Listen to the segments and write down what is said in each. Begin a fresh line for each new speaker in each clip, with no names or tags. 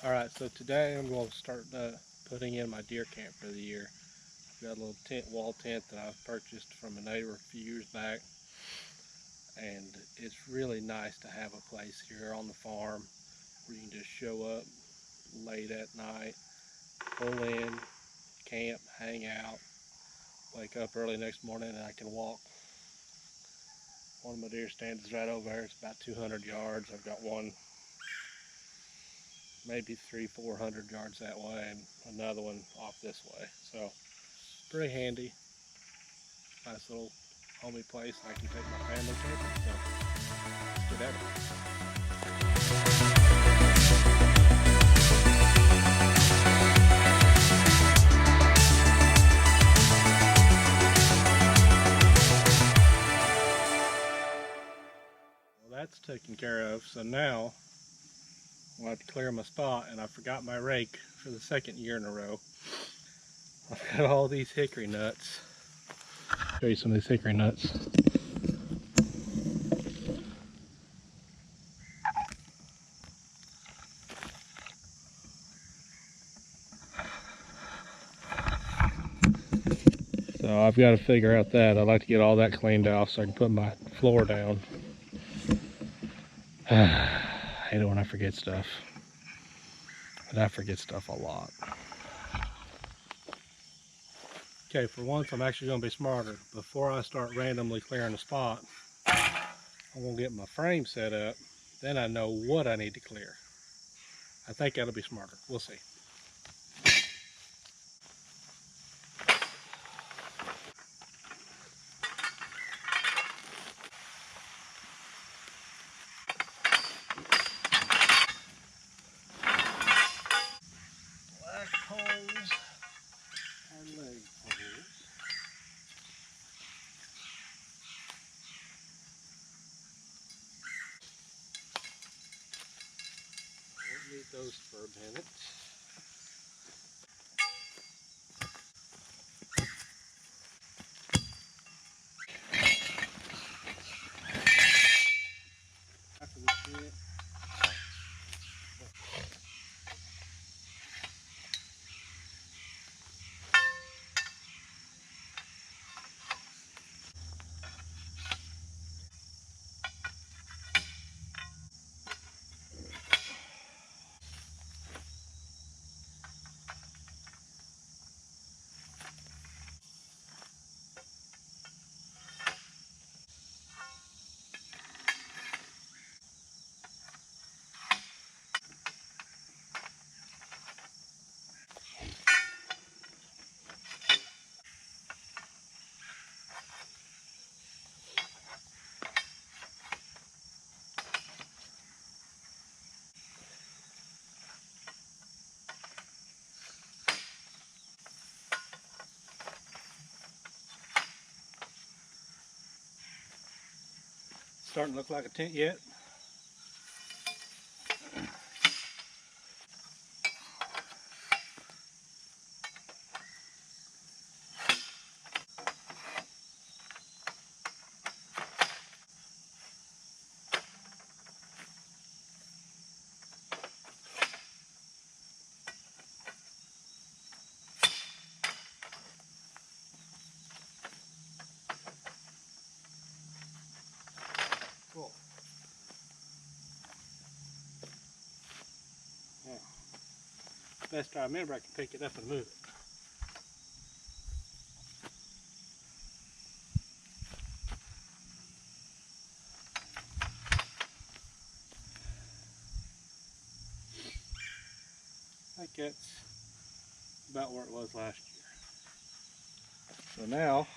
Alright, so today I'm going to start putting in my deer camp for the year. I've got a little wall tent that I've purchased from a neighbor a few years back, and it's really nice to have a place here on the farm where you can just show up late at night, pull in, camp, hang out, wake up early next morning, and I can walk. One of my deer stands is right over there. It's about 200 yards. I've got one maybe 300-400 yards that way and another one off this way. So pretty handy. Nice little homey place I can take my family camping. So let's get at it. Well, that's taken care of. So now I'll have to clear my spot, and I forgot my rake for the second year in a row. I've got all these hickory nuts. Show you some of these hickory nuts. So I've got to figure out that. I'd like to get all that cleaned off so I can put my floor down. I hate it when I forget stuff. But I forget stuff a lot. Okay, for once I'm actually going to be smarter. Before I start randomly clearing a spot, I'm going to get my frame set up. Then I know what I need to clear. I think that'll be smarter. We'll see. Black poles and leg poles. Won't need those for a minute. After the shit. Starting to look like a tent yet? Cool. Now, best I remember, I can pick it up and move it. I think that's about where it was last year. So now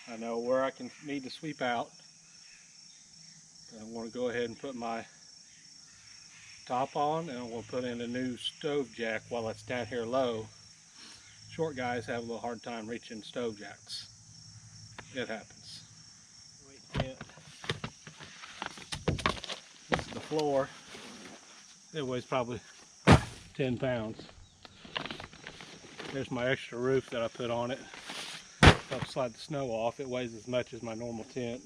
I know where I need to sweep out. I want to go ahead and put my top on, and I'm going to put in a new stove jack while it's down here low. Short guys have a little hard time reaching stove jacks. It happens. Wait, this is the floor. It weighs probably 10 pounds. There's my extra roof that I put on it. Help slide the snow off. It weighs as much as my normal tent.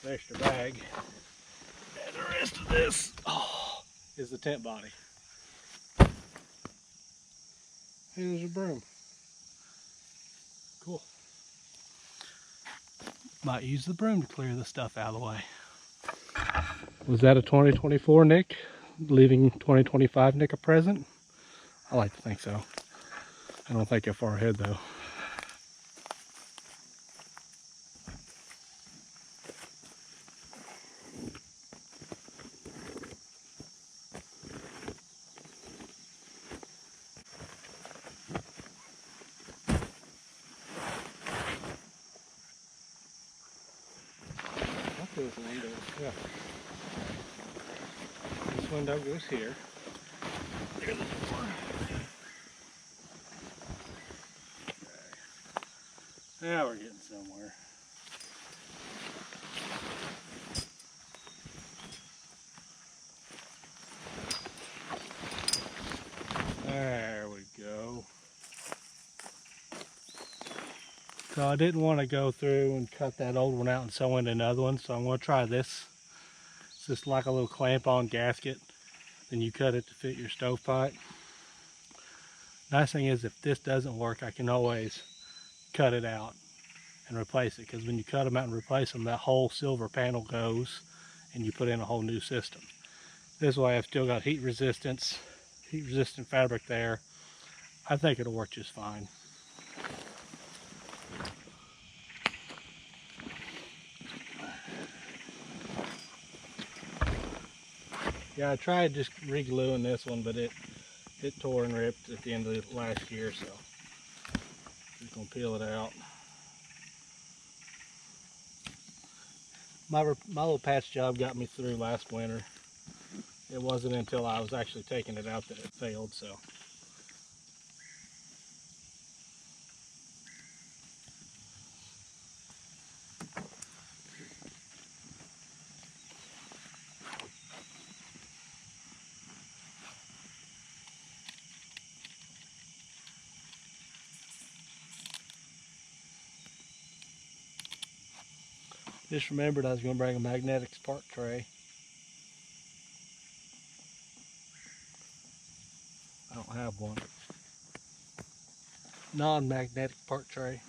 The extra bag. And the rest of this is the tent body. Hey, there's a broom.
Cool. Might use the broom to clear the stuff out of the way.
Was that a 2024 Nick? Leaving 2025 Nick a present? I like to think so. I don't think you're far ahead though. This window, yeah. This window goes here. There's the door.
Now we're getting somewhere.
There we go.
So I didn't want to go through and cut that old one out and sew in another one, so I'm going to try this. It's just like a little clamp-on gasket. Then you cut it to fit your stovepipe. Nice thing is, if this doesn't work, I can always cut it out and replace it, because when you cut them out and replace them, that whole silver panel goes and you put in a whole new system. This way I've still got heat resistant fabric there. I think it'll work just fine. Yeah, I tried just re-gluing this one, but it tore and ripped at the end of last year, so just gonna peel it out. My little patch job got me through last winter. It wasn't until I was actually taking it out that it failed, so. Just remembered I was going to bring a magnetic spark tray. I don't have one. Non-magnetic spark tray.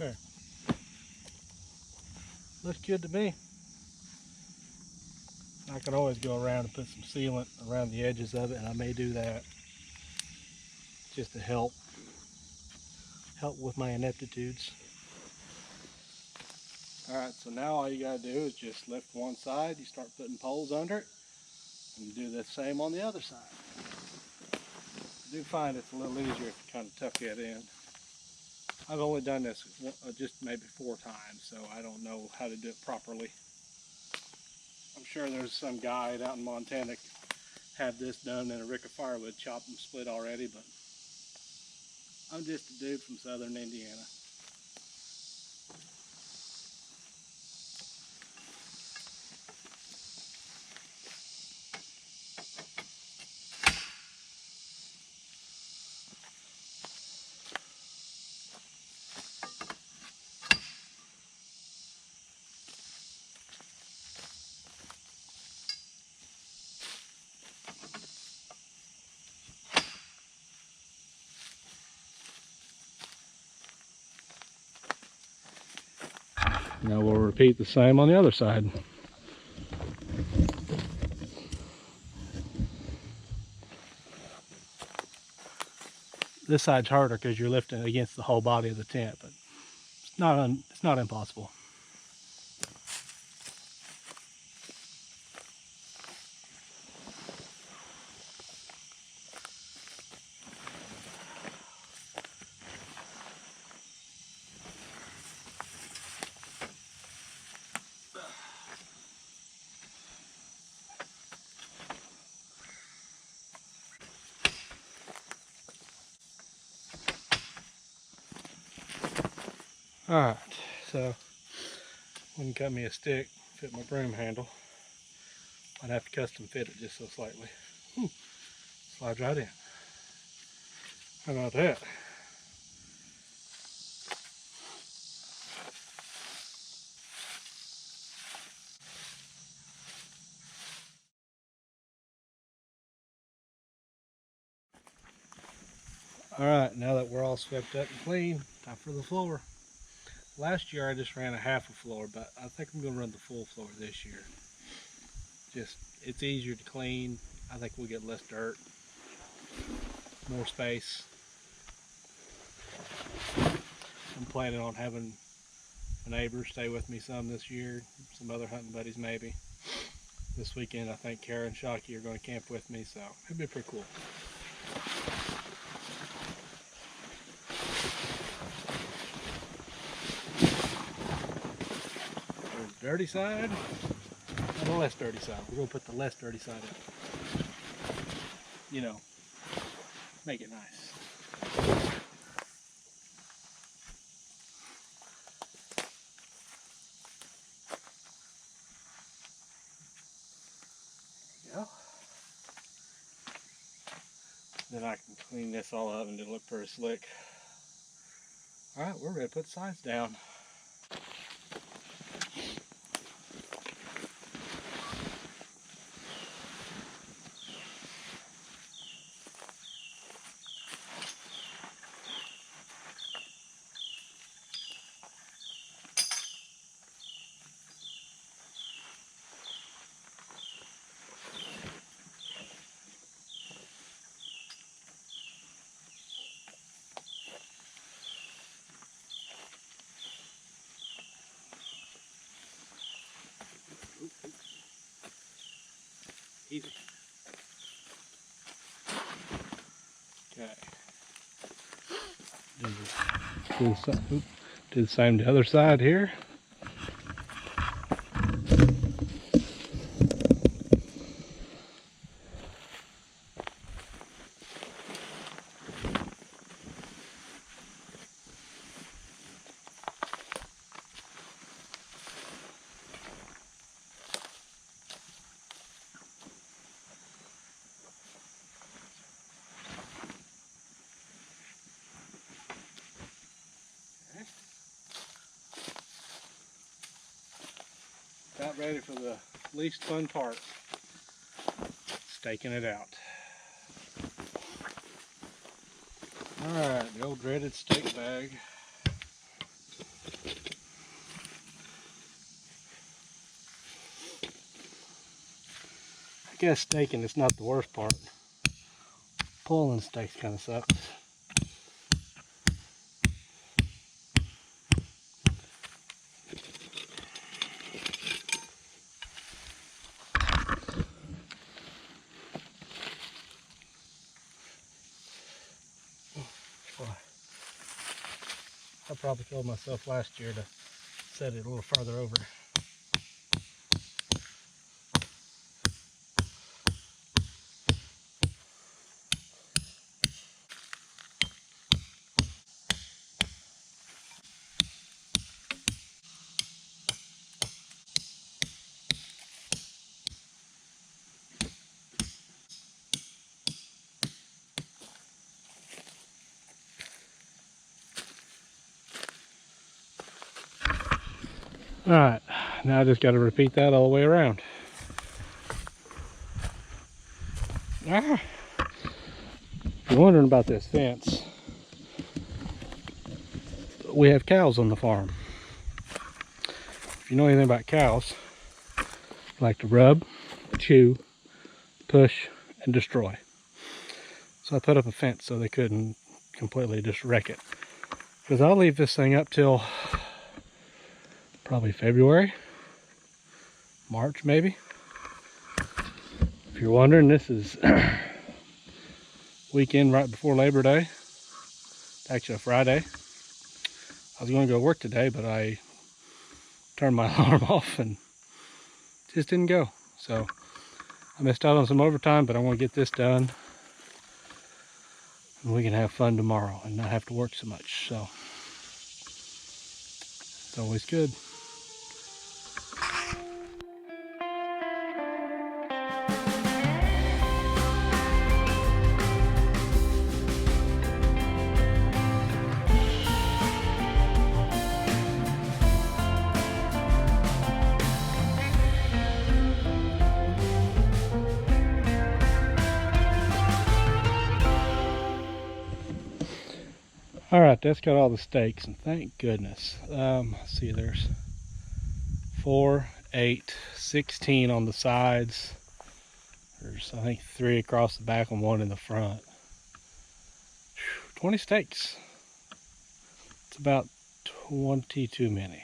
There. Looks good to me. I can always go around and put some sealant around the edges of it, and I may do that just to help with my ineptitudes. Alright, so now all you gotta do is just lift one side, you start putting poles under it, and you do the same on the other side. I do find it's a little easier if you kind of tuck it in. I've only done this just maybe 4 times, so I don't know how to do it properly. I'm sure there's some guide out in Montana have this done in a rick of firewood, chopped and split already, but I'm just a dude from southern Indiana. Now we'll repeat the same on the other side. This side's harder because you're lifting against the whole body of the tent, but it's not impossible. Alright, so when you cut me a stick, fit my broom handle, I'd have to custom fit it just so slightly. Slides right in. How about that? Alright, now that we're all swept up and clean, time for the floor. Last year I just ran a half a floor, but I think I'm going to run the full floor this year. Just, it's easier to clean. I think we'll get less dirt, more space. I'm planning on having a neighbor stay with me some this year, some other hunting buddies maybe. This weekend I think Kara and Shockey are going to camp with me, so it'll be pretty cool. There's the dirty side and the less dirty side. We're going to put the less dirty side up. You know, make it nice. Yeah. Then I can clean this all up and it'll look pretty slick. Alright, we're ready to put the sides down. Easy. Okay. Do the same to the other side here. About ready for the least fun part, staking it out. Alright, the old dreaded stake bag. guess staking is not the worst part. Pulling stakes kind of sucks. I probably told myself last year to set it a little further over. Alright, now I just got to repeat that all the way around. If you're wondering about this fence, we have cows on the farm. If you know anything about cows, they like to rub, chew, push, and destroy. So I put up a fence so they couldn't completely just wreck it. Because I'll leave this thing up till probably February, March maybe. If you're wondering, this is weekend right before Labor Day. Actually a Friday. I was going to go work today, but I turned my alarm off and just didn't go. So I missed out on some overtime, but I want to get this done. And we can have fun tomorrow and not have to work so much. So it's always good. Alright, that's got all the stakes, and thank goodness. Let's see, there's 4, 8, 16 on the sides. There's, I think, 3 across the back and 1 in the front. 20 stakes. It's about 20 too many.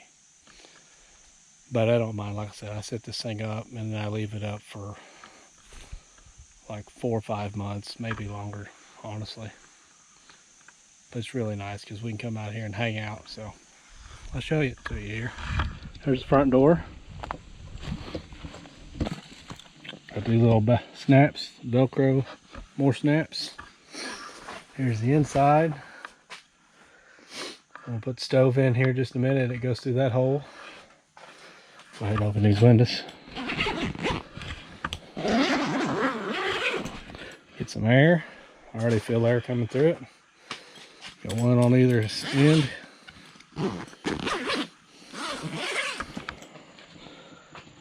But I don't mind, like I said, I set this thing up and then I leave it up for like 4 or 5 months, maybe longer, honestly. But it's really nice because we can come out here and hang out. So I'll show it to you here. There's the front door. Got these little snaps, Velcro, more snaps. Here's the inside. I'm gonna put the stove in here just a minute. It goes through that hole. Go ahead and open these windows. Get some air. I already feel air coming through it. Got one on either end.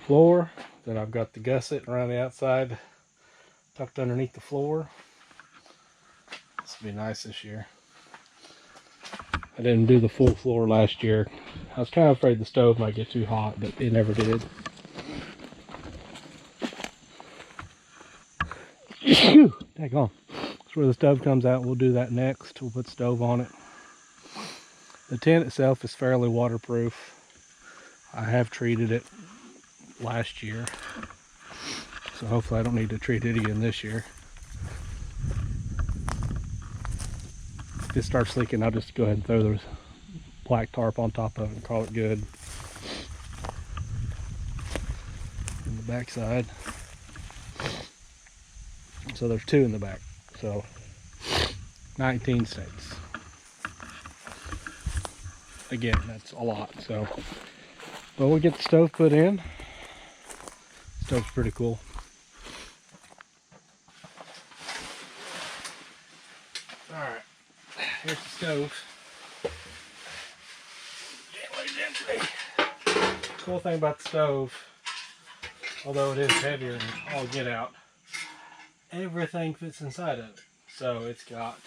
Floor. Then I've got the gusset around the outside tucked underneath the floor. This will be nice this year. I didn't do the full floor last year. I was kind of afraid the stove might get too hot, but it never did. Daggone. That's where the stove comes out. We'll do that next. We'll put the stove on it. The tent itself is fairly waterproof. I have treated it last year, so hopefully I don't need to treat it again this year. If it starts leaking, I'll just go ahead and throw the black tarp on top of it and call it good. In the back side. So there's 2 in the back. So 19 stakes. Again, that's a lot. So, but we'll get the stove put in. Stove's pretty cool. All right, here's the stove. Cool thing about the stove, although it is heavier than all get out, everything fits inside of it. So it's got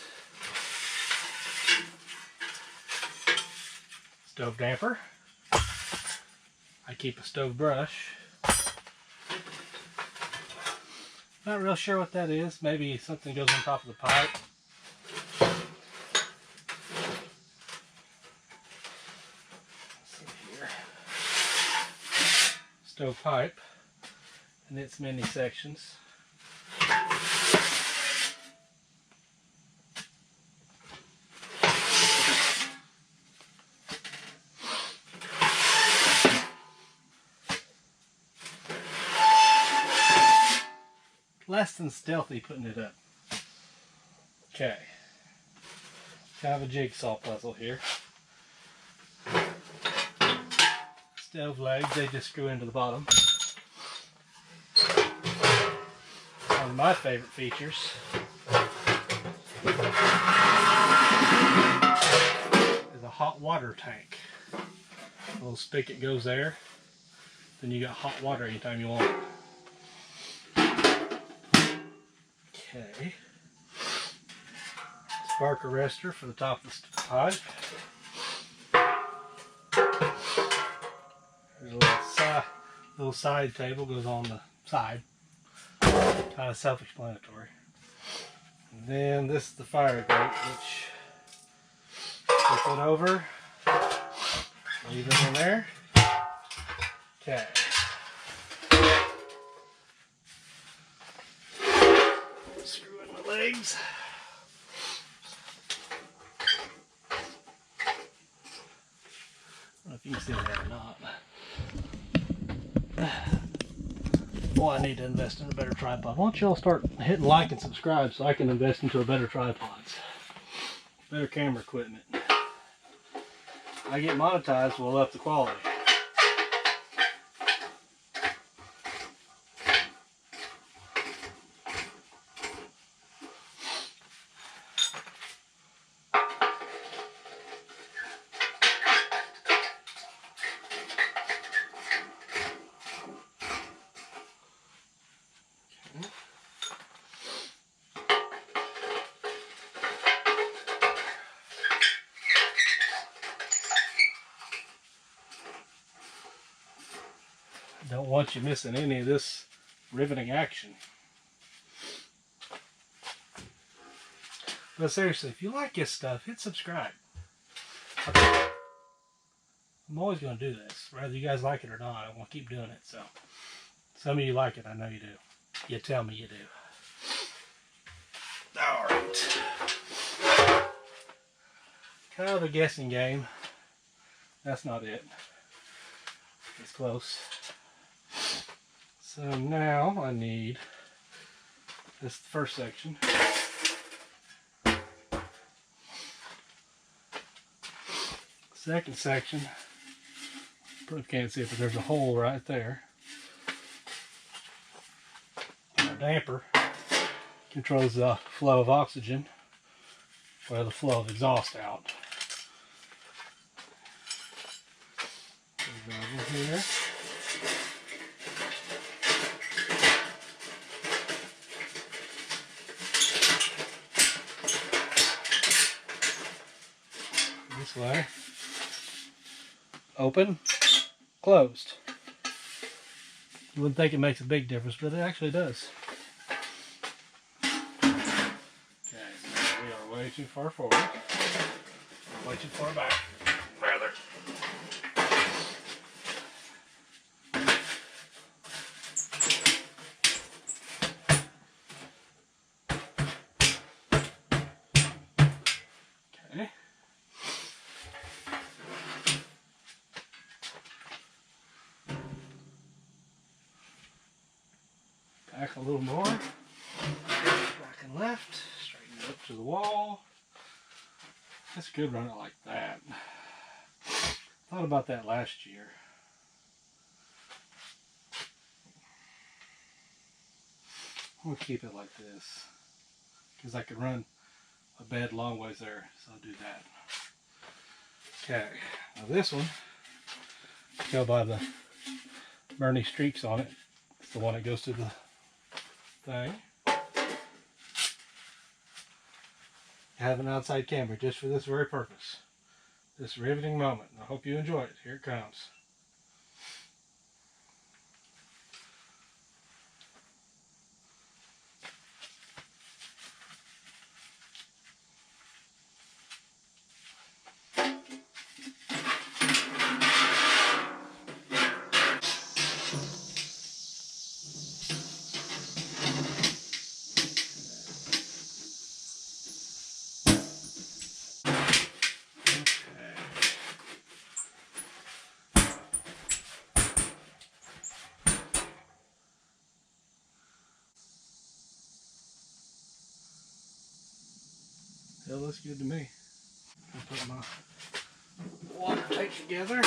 stove damper. I keep a stove brush. Not real sure what that is. Maybe something goes on top of the pipe. Let's see here. Stove pipe in its many sections. Less than stealthy putting it up. Okay. Kind of a jigsaw puzzle here. Stove legs, they just screw into the bottom. One of my favorite features is a hot water tank. A little spigot goes there. Then you got hot water anytime you want. Okay. Spark arrestor for the top of the pipe. There's a little side table goes on the side. Kind of self-explanatory. And then this is the fire grate, which flip it over, leave it in there. Okay. Screw in my legs. I don't know if you can see that or not. Boy, I need to invest in a better tripod. Why don't y'all start hitting like and subscribe so I can invest into a better tripods, better camera equipment. I get monetized, we'll up the quality. Don't want you missing any of this riveting action. But seriously, if you like this stuff, hit subscribe. I'm always going to do this, whether you guys like it or not. I want to keep doing it. So, some of you like it, I know you do. You tell me you do. All right. Kind of a guessing game. That's not it. It's close. So now I need this first section. Second section, probably can't see it, but there's a hole right there. And a damper controls the flow of oxygen or the flow of exhaust out. Over here. This way. Open, closed. You wouldn't think it makes a big difference, but it actually does. Okay, so we are way too far forward. Way too far back, rather. Okay. Back a little more. Back and left. Straighten it up to the wall. That's good, run it like that. Thought about that last year. I'm going to keep it like this because I could run a bed long ways there, so I'll do that. Okay, now this one, go by the Bernie streaks on it. It's the one that goes to the thing. I have an outside camera just for this very purpose. This riveting moment. I hope you enjoy it. Here it comes. Still looks good to me. I'll put my water tank together.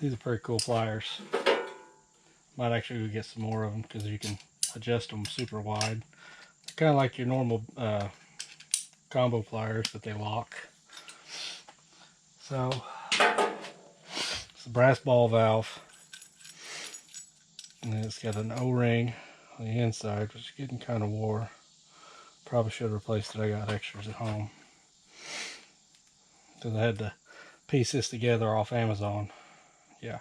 These are pretty cool pliers. Might actually go get some more of them because you can adjust them super wide. They're kind of like your normal combo pliers, but they lock. So it's a brass ball valve, and then it's got an O-ring on the inside, which is getting kind of wore. Probably should have replaced it. I got extras at home. Because I had to piece this together off Amazon. Yeah,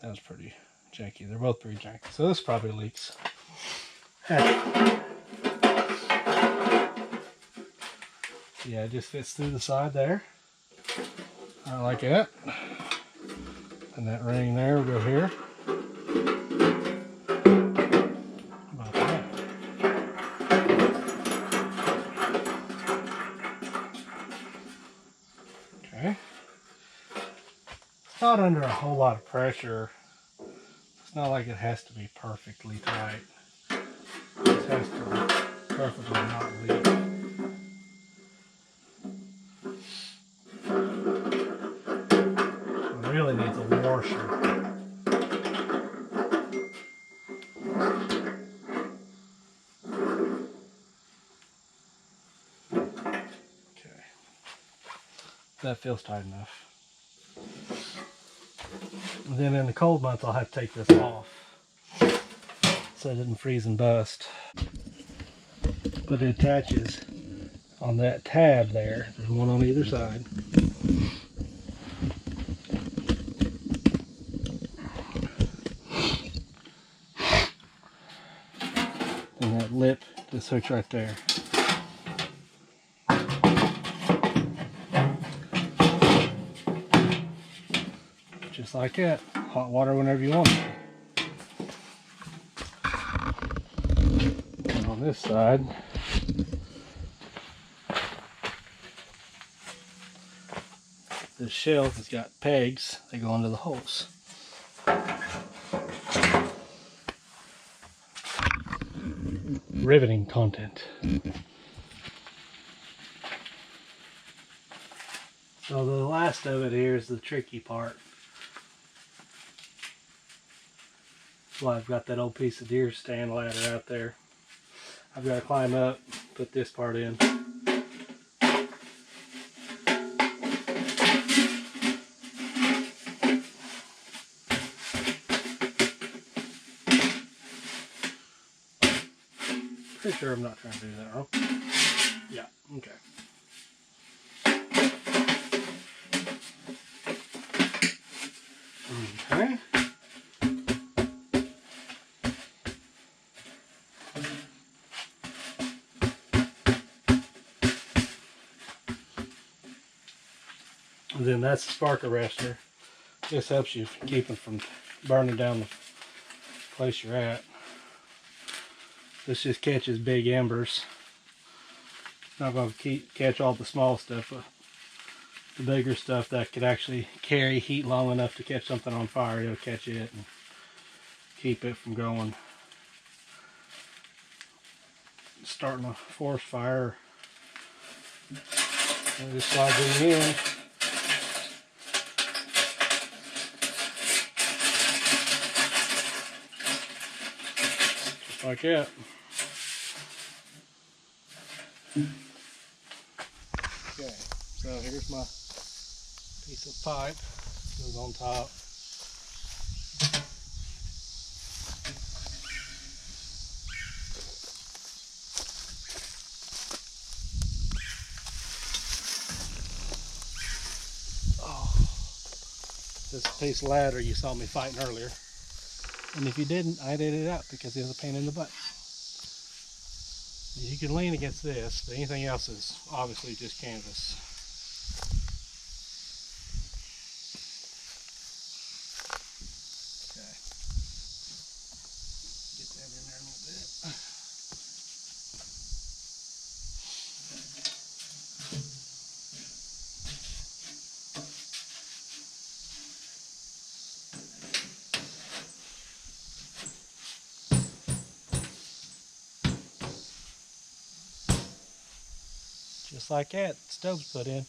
that was pretty janky. They're both pretty janky. So this probably leaks. Heck. Yeah, it just fits through the side there. I like that. And that ring there will go here. About that. Okay. It's not under a whole lot of pressure. It's not like it has to be perfectly tight. It has to be perfectly not leak. It really needs a washer. Okay. That feels tight enough. And then in the cold months I'll have to take this off so it doesn't freeze and bust. But it attaches on that tab there. There's one on either side. And that lip just hooks right there. Just like that. Hot water whenever you want it. And on this side, the shelf has got pegs that go into the holes. Riveting content. So the last of it here is the tricky part. Well, I've got that old piece of deer stand ladder out there. I've got to climb up, put this part in. Pretty sure I'm not trying to do that wrong. Yeah, okay. Okay. And then that's the spark arrestor. This helps you keep it from burning down the place you're at. This just catches big embers. Not going to catch all the small stuff, but the bigger stuff that could actually carry heat long enough to catch something on fire, it'll catch it and keep it from going, starting a forest fire. And just slide it in. Just like that. Okay, so here's my piece of pipe. Goes on top. Oh, this piece of ladder you saw me fighting earlier. And if you didn't, I'd edit it out because it was a pain in the butt. You can lean against this, but anything else is obviously just canvas. Okay. Get that in there a little bit. just like that, stove's put in.